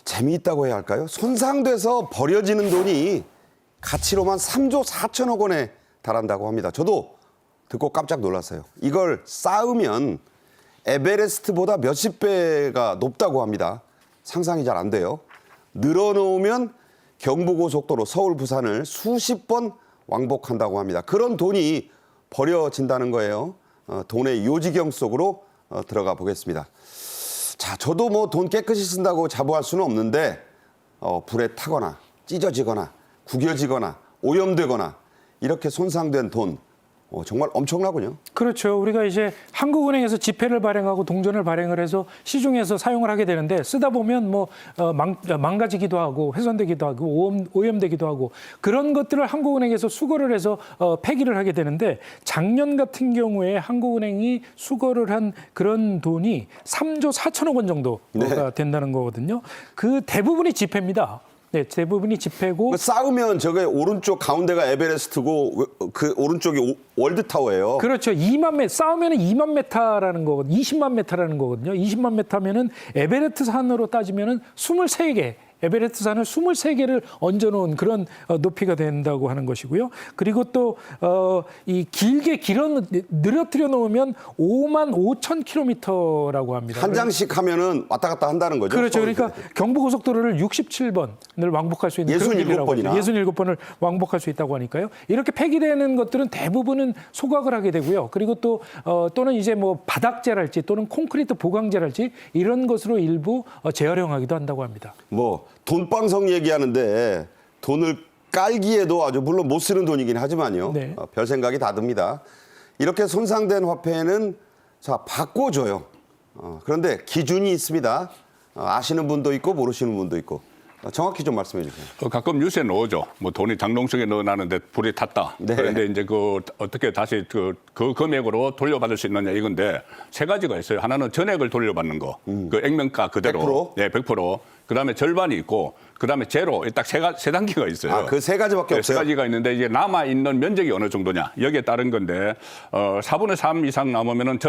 재미있다고 해야 할까요? 손상돼서 버려지는 돈이 가치로만 3조 4천억 원에 달한다고 합니다. 저도 듣고 깜짝 놀랐어요. 이걸 쌓으면 에베레스트보다 몇십 배가 높다고 합니다. 상상이 잘 안 돼요. 늘어놓으면 경부고속도로 서울 부산을 수십 번 왕복한다고 합니다. 그런 돈이 버려진다는 거예요. 돈의 요지경 속으로 들어가 보겠습니다. 자, 저도 뭐 돈 깨끗이 쓴다고 자부할 수는 없는데 불에 타거나 찢어지거나 구겨지거나 오염되거나 이렇게 손상된 돈 정말 엄청나군요. 그렇죠. 우리가 이제 한국은행에서 지폐를 발행하고 동전을 발행을 해서 시중에서 사용을 하게 되는데 쓰다 보면 뭐 망가지기도 하고 훼손되기도 하고 오염되기도 하고 그런 것들을 한국은행에서 수거를 해서 폐기를 하게 되는데 작년 같은 경우에 한국은행이 수거를 한 그런 돈이 3조 4천억 원 정도가 된다는 거거든요. 그 대부분이 지폐입니다. 네, 대부분이 지폐고. 쌓으면 저게 오른쪽 가운데가 에베레스트고 그 오른쪽이 월드타워예요. 그렇죠. 쌓으면 2만 메타라는 거거든요. 20만 메타라는 거거든요. 20만 메타면은 에베레스트 산으로 따지면은 23개. 에베레스트 산을 23개를 얹어놓은 그런 높이가 된다고 하는 것이고요. 그리고 또 이 길게 늘어뜨려 놓으면 5만 5천 킬로미터라고 합니다. 한 장씩 하면은 왔다 갔다 한다는 거죠. 그렇죠. 그러니까 경부고속도로를 67번을 왕복할 수 있는 67번이나 67번을 왕복할 수 있다고 하니까요. 이렇게 폐기되는 것들은 대부분은 소각을 하게 되고요. 그리고 또 또는 이제 뭐 바닥재랄지 또는 콘크리트 보강재랄지 이런 것으로 일부 재활용하기도 한다고 합니다. 뭐 돈방석 얘기하는데 돈을 깔기에도 아주 물론 못 쓰는 돈이긴 하지만요. 네. 별 생각이 다 듭니다. 이렇게 손상된 화폐는 자 바꿔줘요. 그런데 기준이 있습니다. 아시는 분도 있고 모르시는 분도 있고 정확히 좀 말씀해 주세요. 가끔 뉴스에 나오죠. 뭐 돈이 장롱 속에 넣어놨는데 불이 탔다. 네. 그런데 이제 어떻게 다시 그 금액으로 돌려받을 수 있느냐 이건데 세 가지가 있어요. 하나는 전액을 돌려받는 거. 그 액면가 그대로. 100%? 네, 100%. 그다음에 절반이 있고 그다음에 제로. 딱 세 단계가 있어요. 그 세 가지밖에 네, 없어요. 세 가지가 있는데 이제 남아 있는 면적이 어느 정도냐 여기에 따른 건데 4분의 3 이상 남으면은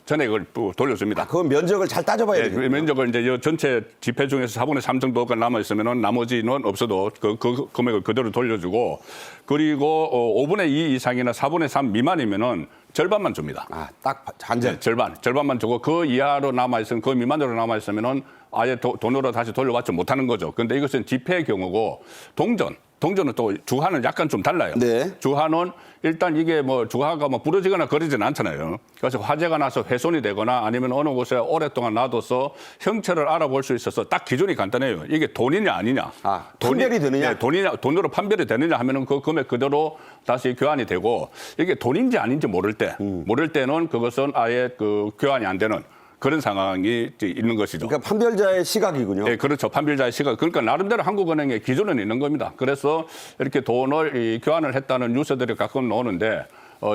전액을 또 돌려줍니다. 그건 면적을 잘 따져봐야 네, 되겠네요. 면적을 이제 전체 지폐 중에서 4분의 3 정도가 남아 있으면은 나머지는 없어도 그 금액을 그대로 돌려주고 그리고 5분의 2 이상이나 4분의 3 미만이면은 절반만 줍니다. 딱 한전. 네, 절반만 주고 그 이하로 남아 있으면 그 미만으로 남아 있으면은 아예 돈으로 다시 돌려받지 못하는 거죠. 그런데 이것은 지폐의 경우고 동전은 또 주화는 약간 좀 달라요. 네. 주화는 일단 이게 뭐 주화가 뭐 부러지거나 그러지는 않잖아요. 그래서 화재가 나서 훼손이 되거나 아니면 어느 곳에 오랫동안 놔둬서 형체를 알아볼 수 있어서 딱 기준이 간단해요. 이게 돈이냐 아니냐. 판별이 되느냐. 네, 돈으로 판별이 되느냐 하면은 그 금액 그대로 다시 교환이 되고 이게 돈인지 아닌지 모를 때는 그것은 아예 그 교환이 안 되는 그런 상황이 있는 것이죠. 그러니까 판별자의 시각이군요. 네, 그렇죠. 판별자의 시각. 그러니까 나름대로 한국은행의 기준은 있는 겁니다. 그래서 이렇게 돈을 교환을 했다는 뉴스들이 가끔 나오는데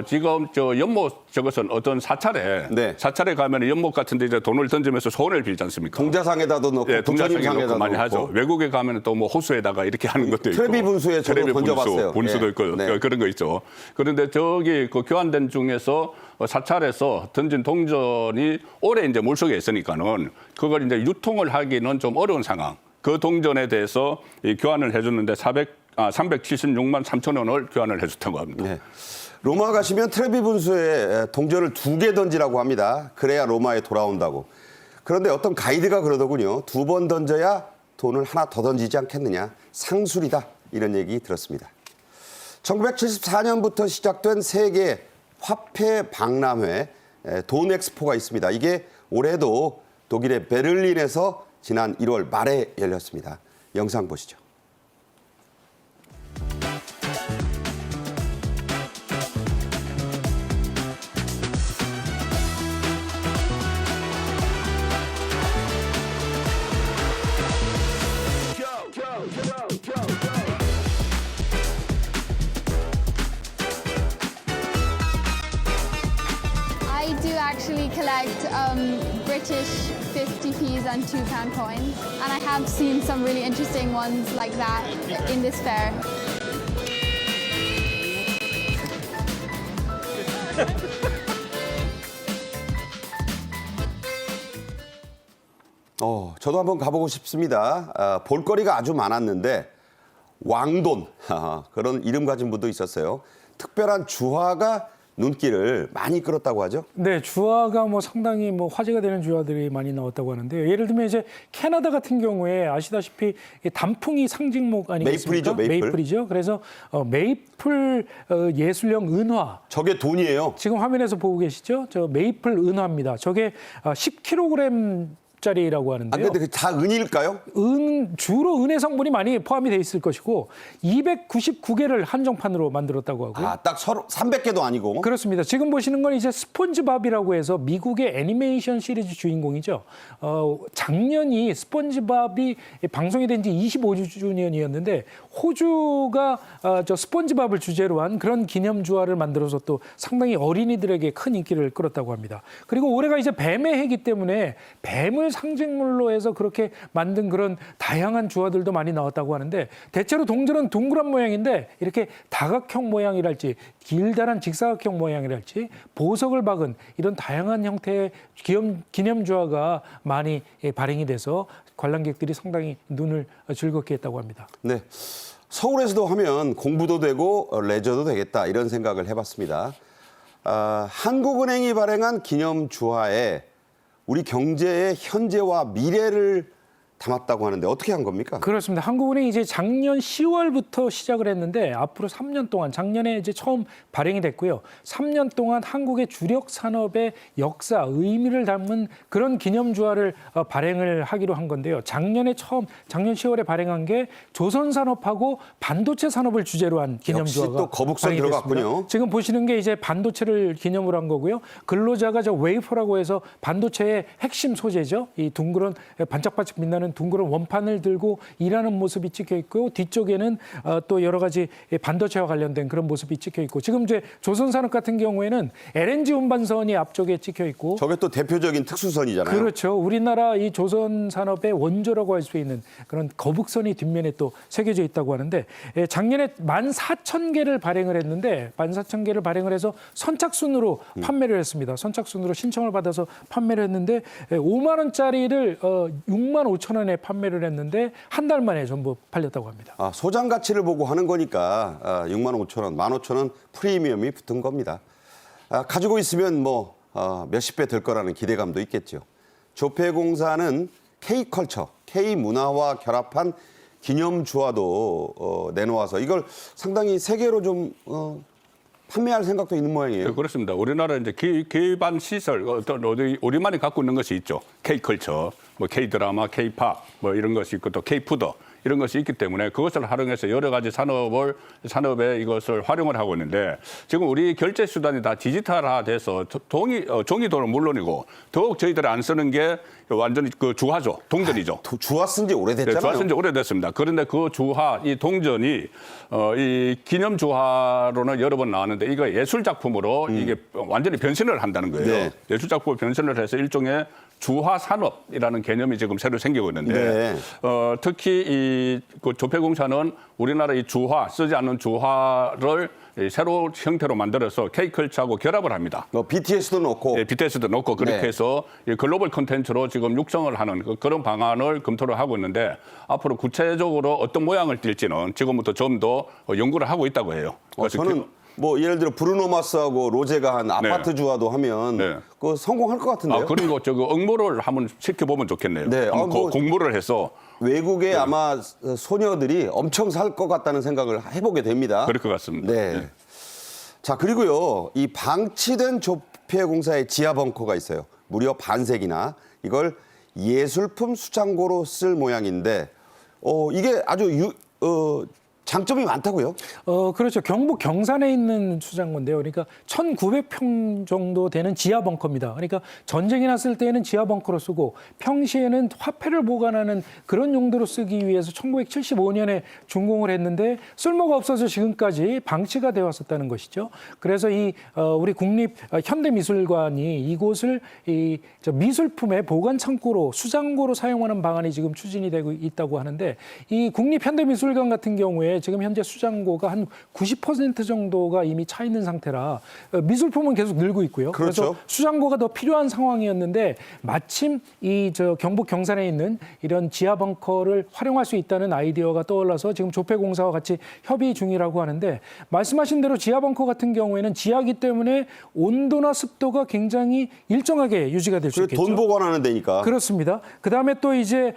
지금 연못 저것은 어떤 사찰에 가면 연못 같은데 이제 돈을 던지면서 소원을 빌지 않습니까? 동자상에다도 넣고 네, 동자상에도 넣고 많이 넣고. 하죠. 외국에 가면 또 뭐 호수에다가 이렇게 하는 것도 있고. 트레비 분수에 저도 던져봤어요. 분수도 있고 그런 거 있죠. 그런데 저기 그 교환된 중에서 사찰에서 던진 동전이 오래 이제 물속에 있으니까는 그걸 이제 유통을 하기는 좀 어려운 상황. 그 동전에 대해서 교환을 해줬는데 376만 3천 원을 교환을 해줬다고 합니다. 네. 로마 가시면 트레비 분수에 동전을 2개 던지라고 합니다. 그래야 로마에 돌아온다고. 그런데 어떤 가이드가 그러더군요. 2번 던져야 돈을 하나 더 던지지 않겠느냐. 상술이다. 이런 얘기 들었습니다. 1974년부터 시작된 세계 화폐 박람회 돈 엑스포가 있습니다. 이게 올해도 독일의 베를린에서 지난 1월 말에 열렸습니다. 영상 보시죠. I do actually collect British 50p's and £2 coins, and I have seen some really interesting ones like that in this fair. 저도 한번 가보고 싶습니다. 볼거리가 아주 많았는데 왕돈 그런 이름 가진 분도 있었어요. 특별한 주화가 눈길을 많이 끌었다고 하죠. 네, 주화가 뭐 상당히 뭐 화제가 되는 주화들이 많이 나왔다고 하는데요. 예를 들면 이제 캐나다 같은 경우에 아시다시피 이 단풍이 상징목 아니겠습니까? 메이플이죠, 메이플. 메이플이죠. 그래서 메이플 예술형 은화. 저게 돈이에요. 지금 화면에서 보고 계시죠? 저 메이플 은화입니다. 저게 10kg 짜리라고 하는데요. 근데 그게 다 은일까요? 주로 은의 성분이 많이 포함이 돼 있을 것이고 299개를 한정판으로 만들었다고 하고요. 딱 300개도 아니고. 그렇습니다. 지금 보시는 건 이제 스폰지밥이라고 해서 미국의 애니메이션 시리즈 주인공이죠. 작년이 스폰지밥이 방송이 된 지 25주년이었는데 호주가 저 스폰지밥을 주제로 한 그런 기념주화를 만들어서 또 상당히 어린이들에게 큰 인기를 끌었다고 합니다. 그리고 올해가 이제 뱀의 해이기 때문에 뱀을 상징물로 해서 그렇게 만든 그런 다양한 주화들도 많이 나왔다고 하는데 대체로 동전은 둥그런 모양인데 이렇게 다각형 모양이랄지 길다란 직사각형 모양이랄지 보석을 박은 이런 다양한 형태의 기념주화가 많이 발행이 돼서 관람객들이 상당히 눈을 즐겁게 했다고 합니다. 네. 서울에서도 하면 공부도 되고 레저도 되겠다 이런 생각을 해봤습니다. 한국은행이 발행한 기념주화에 우리 경제의 현재와 미래를 담았다고 하는데 어떻게 한 겁니까? 그렇습니다. 한국은행이 이제 작년 10월부터 시작을 했는데 앞으로 3년 동안 작년에 이제 처음 발행이 됐고요. 3년 동안 한국의 주력 산업의 역사, 의미를 담은 그런 기념주화를 발행을 하기로 한 건데요. 작년 10월에 발행한 게 조선 산업하고 반도체 산업을 주제로 한 기념주화가 역시 또 거북선 발행이 들어갔군요. 됐습니다. 지금 보시는 게 이제 반도체를 기념으로 한 거고요. 근로자가 저 웨이퍼라고 해서 반도체의 핵심 소재죠. 이 둥그런 반짝반짝 빛나는 둥그런 원판을 들고 일하는 모습이 찍혀 있고 뒤쪽에는 또 여러 가지 반도체와 관련된 그런 모습이 찍혀 있고 지금 이제 조선산업 같은 경우에는 LNG 운반선이 앞쪽에 찍혀 있고 저게 또 대표적인 특수선이잖아요. 그렇죠. 우리나라 이 조선산업의 원조라고 할 수 있는 그런 거북선이 뒷면에 또 새겨져 있다고 하는데 작년에 14,000개를 발행을 했는데 14,000개를 발행을 해서 선착순으로 판매를 했습니다. 선착순으로 신청을 받아서 판매를 했는데 5만 원짜리를 6만 5천 원에 판매를 했는데 한 달 만에 전부 팔렸다고 합니다. 소장 가치를 보고 하는 거니까 6만 5천 원, 15,000원 프리미엄이 붙은 겁니다. 가지고 있으면 뭐 몇십 배 될 거라는 기대감도 있겠죠. 조폐공사는 K컬처, K문화와 결합한 기념주화도 내놓아서 이걸 상당히 세계로 좀 판매할 생각도 있는 모양이에요. 네, 그렇습니다. 우리나라 이제 기반 시설 어떤 우리만이 갖고 있는 것이 있죠. K컬처, 뭐 K드라마, K팝 뭐 이런 것이 있고 또 K푸드 이런 것이 있기 때문에 그것을 활용해서 여러 가지 산업에 이것을 활용을 하고 있는데 지금 우리 결제 수단이 다 디지털화돼서 종이돈은 물론이고 더욱 저희들이 안 쓰는 게 완전히 그 주화죠. 동전이죠. 주화 쓴 지 오래됐잖아요. 네, 주화 쓴 지 오래됐습니다. 그런데 그 주화, 이 동전이 이 기념 주화로는 여러 번 나왔는데 이거 예술 작품으로 이게 완전히 변신을 한다는 거예요. 네. 예술 작품을 변신을 해서 일종의 주화 산업이라는 개념이 지금 새로 생기고 있는데 네. 특히 그 조폐공사는 우리나라 이 주화 쓰지 않는 주화를 새로 형태로 만들어서 K컬처하고 결합을 합니다. BTS도 넣고. 네, BTS도 넣고 그렇게 네. 해서 이 글로벌 콘텐츠로 지금 육성을 하는 그런 방안을 검토를 하고 있는데 앞으로 구체적으로 어떤 모양을 띌지는 지금부터 좀 더 연구를 하고 있다고 해요. 그래서 저는 뭐 예를 들어 브루노 마스하고 로제가 한 아파트 주화도 하면 네. 그거 성공할 것 같은데요. 그리고 응모를 한번 시켜보면 좋겠네요. 네, 한번 공모를 해서 외국에 아마 소녀들이 엄청 살 것 같다는 생각을 해보게 됩니다. 그럴 것 같습니다. 네. 네. 자, 그리고요, 이 방치된 조폐공사의 지하 벙커가 있어요. 무려 반세기나 이걸 예술품 수장고로 쓸 모양인데, 이게 아주 장점이 많다고요? 그렇죠. 경북 경산에 있는 수장고인데요. 그러니까 1,900평 정도 되는 지하 벙커입니다. 그러니까 전쟁이 났을 때에는 지하 벙커로 쓰고 평시에는 화폐를 보관하는 그런 용도로 쓰기 위해서 1975년에 준공을 했는데 쓸모가 없어서 지금까지 방치가 되어 왔었다는 것이죠. 그래서 우리 국립 현대미술관이 이곳을 미술품의 보관 창고로 수장고로 사용하는 방안이 지금 추진이 되고 있다고 하는데 이 국립 현대미술관 같은 경우에 때문에 지금 현재 수장고가 한 90% 정도가 이미 차 있는 상태라 미술품은 계속 늘고 있고요. 그렇죠. 그래서 수장고가 더 필요한 상황이었는데 마침 이 경북 경산에 있는 이런 지하 벙커를 활용할 수 있다는 아이디어가 떠올라서 지금 조폐공사와 같이 협의 중이라고 하는데 말씀하신 대로 지하 벙커 같은 경우에는 지하기 때문에 온도나 습도가 굉장히 일정하게 유지가 될 수 있겠죠. 돈 보관하는 데니까. 그렇습니다. 그다음에 또 이제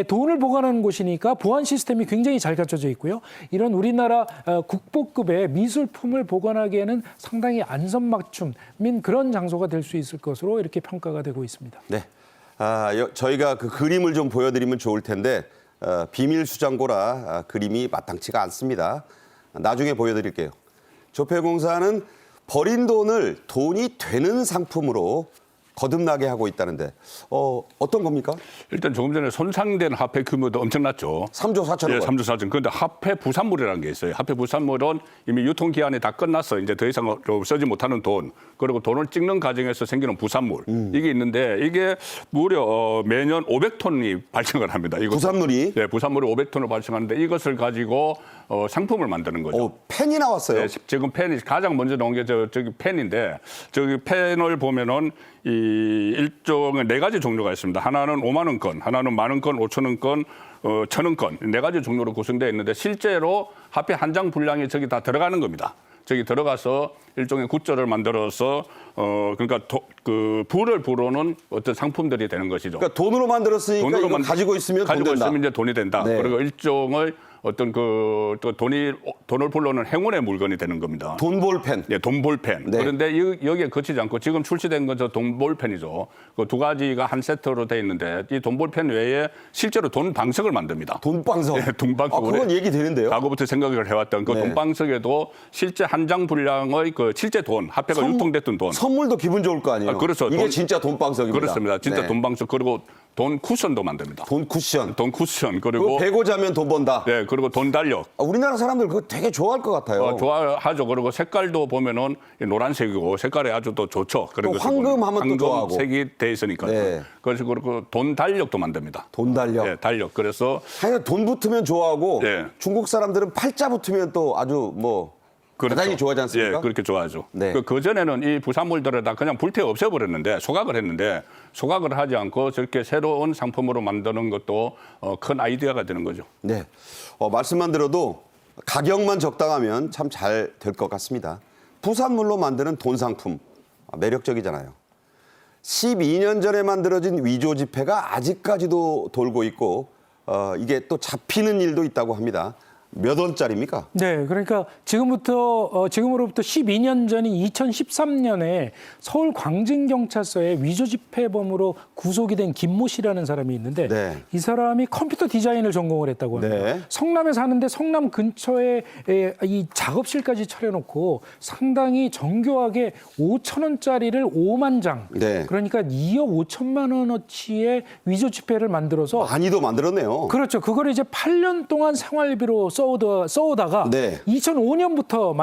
돈을 보관하는 곳이니까 보안 시스템이 굉장히 잘 갖춰져 있고요. 이런 우리나라 국보급의 미술품을 보관하기에는 상당히 안성맞춤인 그런 장소가 될 수 있을 것으로 이렇게 평가가 되고 있습니다. 네. 저희가 그 그림을 좀 보여드리면 좋을 텐데 비밀 수장고라 그림이 마땅치가 않습니다. 나중에 보여드릴게요. 조폐공사는 버린 돈을 돈이 되는 상품으로 거듭나게 하고 있다는데 어떤 겁니까? 일단 조금 전에 손상된 화폐 규모도 엄청났죠. 3조 4천억 예, 원. 3조 4천. 그런데 화폐 부산물이라는 게 있어요. 화폐 부산물은 이미 유통기한이 다 끝났어. 이제 더 이상 쓰지 못하는 돈. 그리고 돈을 찍는 과정에서 생기는 부산물. 이게 있는데 이게 무려 매년 500톤이 발생을 합니다. 부산물이? 네, 부산물이 500톤을 발생하는데 이것을 가지고 상품을 만드는 거죠. 펜이 나왔어요. 네, 지금 펜이 가장 먼저 나온 게 저기 펜인데 저기 펜을 보면은 이 일종의 네 가지 종류가 있습니다. 하나는 5만 원권, 하나는 10,000원, 5,000원권, 1,000원권 네 가지 종류로 구성되어 있는데 실제로 화폐 한 장 분량이 저기 다 들어가는 겁니다. 저기 들어가서 일종의 굿즈를 만들어서 그러니까 그 부를 부르는 어떤 상품들이 되는 것이죠. 그러니까 돈으로 만들었으니까 이거 가지고 있으면 돈 된다. 있으면 이제 돈이 된다. 네. 그리고 일종의 어떤 또 돈을 불러오는 행운의 물건이 되는 겁니다. 돈볼펜. 네, 돈볼펜. 네. 그런데 여기에 그치지 않고 지금 출시된 건 저 돈볼펜이죠. 그 두 가지가 한 세트로 돼 있는데 이 돈볼펜 외에 실제로 돈 방석을 만듭니다. 돈방석. 네, 돈방석. 그건 얘기 되는데요. 과거부터 생각을 해왔던 그 네. 돈방석에도 실제 한 장 분량의 그 실제 돈, 화폐가 유통됐던 돈. 선물도 기분 좋을 거 아니에요. 그렇죠. 이게 진짜 돈방석입니다. 그렇습니다. 진짜 네. 돈방석 그리고 돈 쿠션도 만듭니다. 돈 쿠션. 돈 쿠션 그거 그리고 베고 자면 돈 번다. 네 그리고 돈 달력. 우리나라 사람들 그거 되게 좋아할 것 같아요. 좋아하죠. 그리고 색깔도 보면은 노란색이고 색깔이 아주 또 좋죠. 또 황금하면 또 좋아하고. 색이 돼 있으니까요. 네. 그래서 그리고 돈 달력도 만듭니다. 돈 달력. 네, 달력. 그래서 하여간 돈 붙으면 좋아하고 네. 중국 사람들은 팔자 붙으면 또 아주 대단히 좋아하지 않습니까? 예, 그렇게 좋아하죠. 네. 그전에는 이 부산물들을 다 그냥 불태워 없애버렸는데 소각을 했는데 소각을 하지 않고 저렇게 새로운 상품으로 만드는 것도 큰 아이디어가 되는 거죠. 네. 말씀만 들어도 가격만 적당하면 참 잘 될 것 같습니다. 부산물로 만드는 돈 상품 매력적이잖아요. 12년 전에 만들어진 위조 지폐가 아직까지도 돌고 있고 이게 또 잡히는 일도 있다고 합니다. 몇 원짜리입니까? 네, 그러니까 지금으로부터 12년 전인 2013년에 서울 광진경찰서에 위조 지폐범으로 구속이 된 김모 씨라는 사람이 있는데 네. 이 사람이 컴퓨터 디자인을 전공을 했다고 합니다. 네. 성남에 사는데 성남 근처에 이 작업실까지 차려놓고 상당히 정교하게 5,000원짜리를 5만 장, 네. 그러니까 2억 5천만 원어치의 위조 지폐를 만들어서 많이도 만들었네요. 그렇죠. 그걸 이제 8년 동안 생활비로 써오다가 네. 2005년부터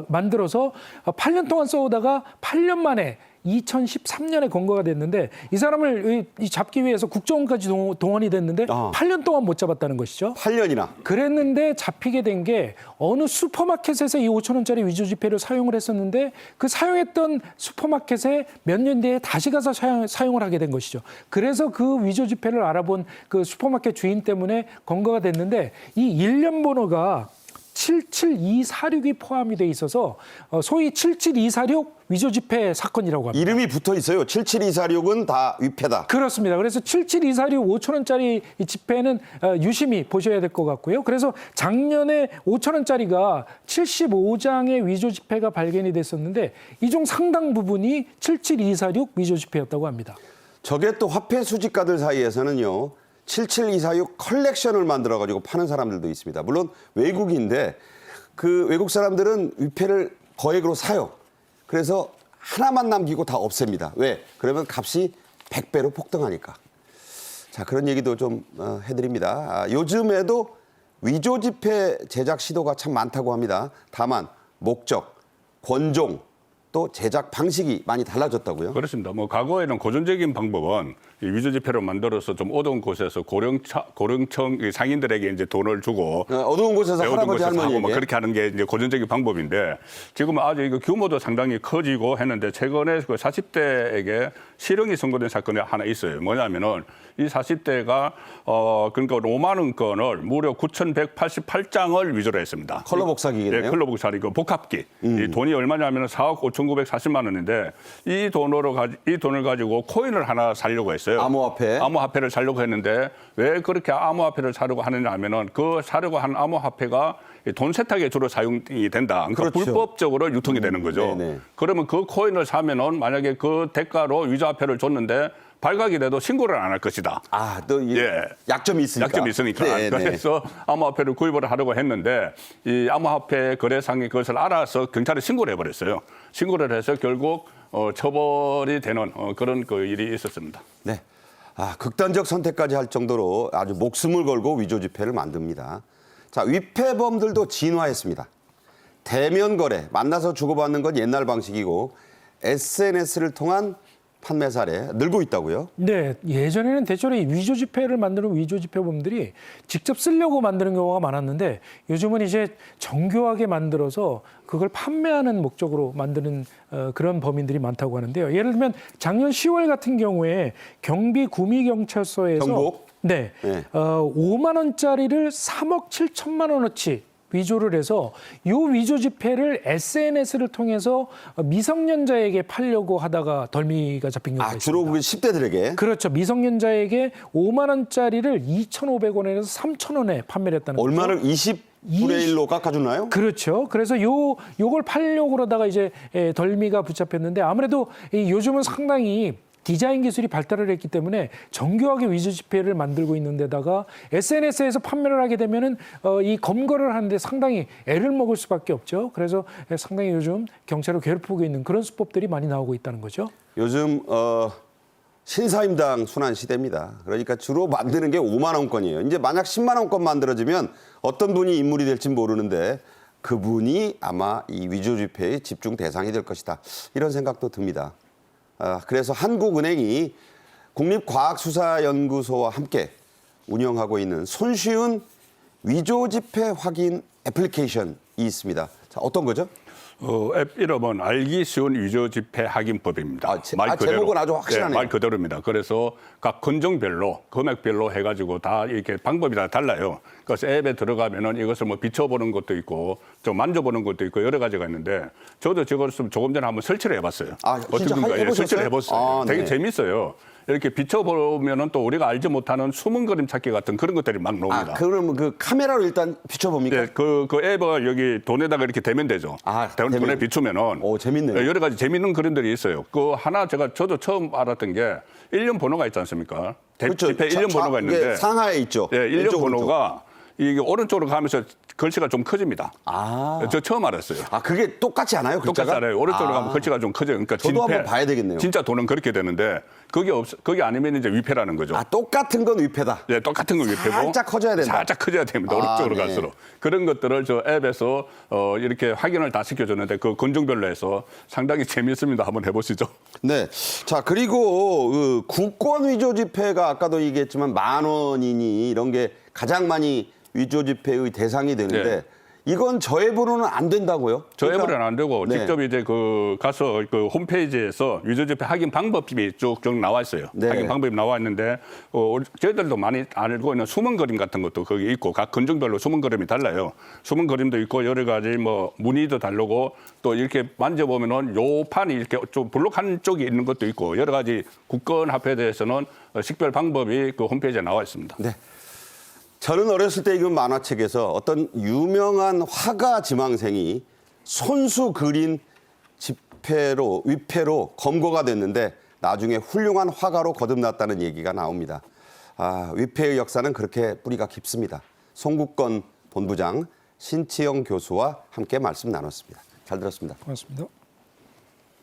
만들어서 8년 동안 써오다가 8년 만에 2013년에 검거가 됐는데 이 사람을 잡기 위해서 국정원까지 동원이 됐는데 8년 동안 못 잡았다는 것이죠. 8년이나. 그랬는데 잡히게 된 게 어느 슈퍼마켓에서 이 5,000원짜리 위조 지폐를 사용을 했었는데 그 사용했던 슈퍼마켓에 몇 년 뒤에 다시 가서 사용을 하게 된 것이죠. 그래서 그 위조 지폐를 알아본 그 슈퍼마켓 주인 때문에 검거가 됐는데 이 일련 번호가 77246이 포함이 돼 있어서 소위 77246 위조 지폐 사건이라고 합니다. 이름이 붙어 있어요. 77246은 다 위패다. 그렇습니다. 그래서 77246 5,000원짜리 이 지폐는 유심히 보셔야 될 것 같고요. 그래서 작년에 5,000원짜리가 75장의 위조 지폐가 발견이 됐었는데 이 중 상당 부분이 77246 위조 지폐였다고 합니다. 저게 또 화폐 수집가들 사이에서는요. 77246 컬렉션을 만들어가지고 파는 사람들도 있습니다. 물론 외국인데 그 외국 사람들은 위패를 거액으로 사요. 그래서 하나만 남기고 다 없앱니다. 왜? 그러면 값이 100배로 폭등하니까. 자, 그런 얘기도 좀 해드립니다. 요즘에도 위조 지폐 제작 시도가 참 많다고 합니다. 다만 목적, 권종, 또 제작 방식이 많이 달라졌다고요? 그렇습니다. 과거에는 고전적인 방법은 이 위조 지폐로 만들어서 좀 어두운 곳에서 고령층 상인들에게 이제 돈을 주고 어두운 곳에서 어두운 할아버지 곳에서 하고 할머니에게. 뭐 그렇게 하는 게 이제 고전적인 방법인데 지금은 아주 이거 규모도 상당히 커지고 했는데 최근에 그 40대에게 실형이 선고된 사건이 하나 있어요. 뭐냐면은 이 40대가 그러니까 5만 원권을 무려 9,188장을 위조를 했습니다. 컬러 복사기겠네요. 네, 컬러 복사기 그 복합기. 이 돈이 얼마냐면은 4억 5,940만 원인데 이 돈을 가지고 코인을 하나 사려고 했어요. 암호화폐. 암호화폐를 사려고 했는데 왜 그렇게 암호화폐를 사려고 하느냐 하면은 그 사려고 한 암호화폐가 돈 세탁에 주로 사용이 된다. 그러니까 그렇죠. 불법적으로 유통이 되는 거죠. 네네. 그러면 그 코인을 사면은 만약에 그 대가로 위조화폐를 줬는데 발각이 돼도 신고를 안 할 것이다. 아, 또 예. 약점이 있으니까. 약점이 있으니까. 네, 네. 그래서 암호화폐를 구입을 하려고 했는데 이 암호화폐 거래상이 그것을 알아서 경찰에 신고를 해버렸어요. 신고를 해서 결국 처벌이 되는 그런 그 일이 있었습니다. 네. 아, 극단적 선택까지 할 정도로 아주 목숨을 걸고 위조 지폐를 만듭니다. 자, 위패범들도 진화했습니다. 대면 거래, 만나서 주고받는 건 옛날 방식이고 SNS를 통한 판매 사례 늘고 있다고요? 네, 예전에는 대체로 이 위조 지폐를 만드는 위조 지폐범들이 직접 쓰려고 만드는 경우가 많았는데 요즘은 이제 정교하게 만들어서 그걸 판매하는 목적으로 만드는 그런 범인들이 많다고 하는데요. 예를 들면 작년 10월 같은 경우에 경비 구미경찰서에서 경북? 네, 네. 5만 원짜리를 3억 7천만 원어치 위조를 해서 이 위조 지폐를 SNS를 통해서 미성년자에게 팔려고 하다가 덜미가 잡힌 경우가 아, 있습니다. 주로 그 10대들에게? 그렇죠. 미성년자에게 5만 원짜리를 2,500원에서 3,000원에 판매를 했다는 거죠. 얼마를 20분의 1로 깎아주나요? 그렇죠. 그래서 요걸 팔려고 그러다가 이제 덜미가 붙잡혔는데 아무래도 요즘은 상당히 디자인 기술이 발달을 했기 때문에 정교하게 위조 지폐를 만들고 있는 데다가 SNS에서 판매를 하게 되면은 이 검거를 하는데 상당히 애를 먹을 수밖에 없죠. 그래서 상당히 요즘 경찰을 괴롭히고 있는 그런 수법들이 많이 나오고 있다는 거죠. 요즘 신사임당 순환 시대입니다. 그러니까 주로 만드는 게 5만 원권이에요. 이제 만약 10만 원권 만들어지면 어떤 분이 인물이 될지 모르는데 그분이 아마 이 위조 지폐의 집중 대상이 될 것이다. 이런 생각도 듭니다. 그래서 한국은행이 국립과학수사연구소와 함께 운영하고 있는 손쉬운 위조 지폐 확인 애플리케이션이 있습니다. 자, 어떤 거죠? 앱 이름은 알기 쉬운 위조 지폐 확인법입니다. 제목은 아주 확실하네요. 네, 말 그대로입니다. 그래서 각 건종별로 금액별로 해가지고 다 이렇게 방법이 다 달라요. 그래서 앱에 들어가면은 이것을 뭐 비춰보는 것도 있고 좀 만져보는 것도 있고 여러 가지가 있는데 저도 저것을 조금 전에 한번 설치를 해봤어요. 아, 진짜 해보셨어요? 설치를 해봤어요. 아, 되게 네. 재밌어요. 이렇게 비춰보면은 또 우리가 알지 못하는 숨은 그림 찾기 같은 그런 것들이 막 나옵니다. 그러면 그 카메라로 일단 비춰봅니까? 네, 그 앱을 여기 돈에다가 이렇게 대면 되죠. 돈에 대면. 비추면은. 오, 재밌네요. 여러 가지 재밌는 그림들이 있어요. 그 하나 저도 처음 알았던 게 1년 번호가 있지 않습니까? 그렇죠. 지폐 1년 번호가 이게 있는데. 상하에 있죠. 네, 1년 왼쪽, 번호가 이게 오른쪽으로 가면서 글씨가 좀 커집니다. 아. 저 처음 알았어요. 그게 똑같지 않아요? 글자가? 똑같이 알아요. 오른쪽으로 가면 글씨가 좀 커져요. 그러니까 저도 한번 봐야 되겠네요. 진짜 돈은 그렇게 되는데 그게 아니면 이제 위패라는 거죠. 똑같은 건 위패다. 네, 똑같은 거 위패고 살짝 커져야 된다. 살짝 커져야 됩니다. 오른쪽으로 네. 갈수록. 그런 것들을 저 앱에서 이렇게 확인을 다 시켜주는데 그 건종별로 해서 상당히 재미있습니다. 한번 해보시죠. 네. 자, 그리고 그 국권 위조 지폐가 아까도 얘기했지만 10,000원이니 이런 게 가장 많이 위조 지폐의 대상이 되는데 네. 이건 저 앱으로는 안 된다고요? 저 그러니까- 앱으로는 안 되고 네. 직접 이제 가서 그 홈페이지에서 위조지폐 확인 방법이 쭉쭉 나와 있어요. 네. 확인 방법이 나와 있는데 저희들도 많이 알고 있는 숨은 그림 같은 것도 거기 있고 각 건종별로 숨은 그림이 달라요. 숨은 그림도 있고 여러 가지 뭐 무늬도 다르고 또 이렇게 만져보면은 요 판이 이렇게 좀 블록 한 쪽이 있는 것도 있고 여러 가지 국권 화폐에 대해서는 식별 방법이 그 홈페이지에 나와 있습니다. 네. 저는 어렸을 때 읽은 만화책에서 어떤 유명한 화가 지망생이 손수 그린 위패로 검거가 됐는데 나중에 훌륭한 화가로 거듭났다는 얘기가 나옵니다. 위패의 역사는 그렇게 뿌리가 깊습니다. 송국건 본부장, 신치영 교수와 함께 말씀 나눴습니다. 잘 들었습니다. 고맙습니다.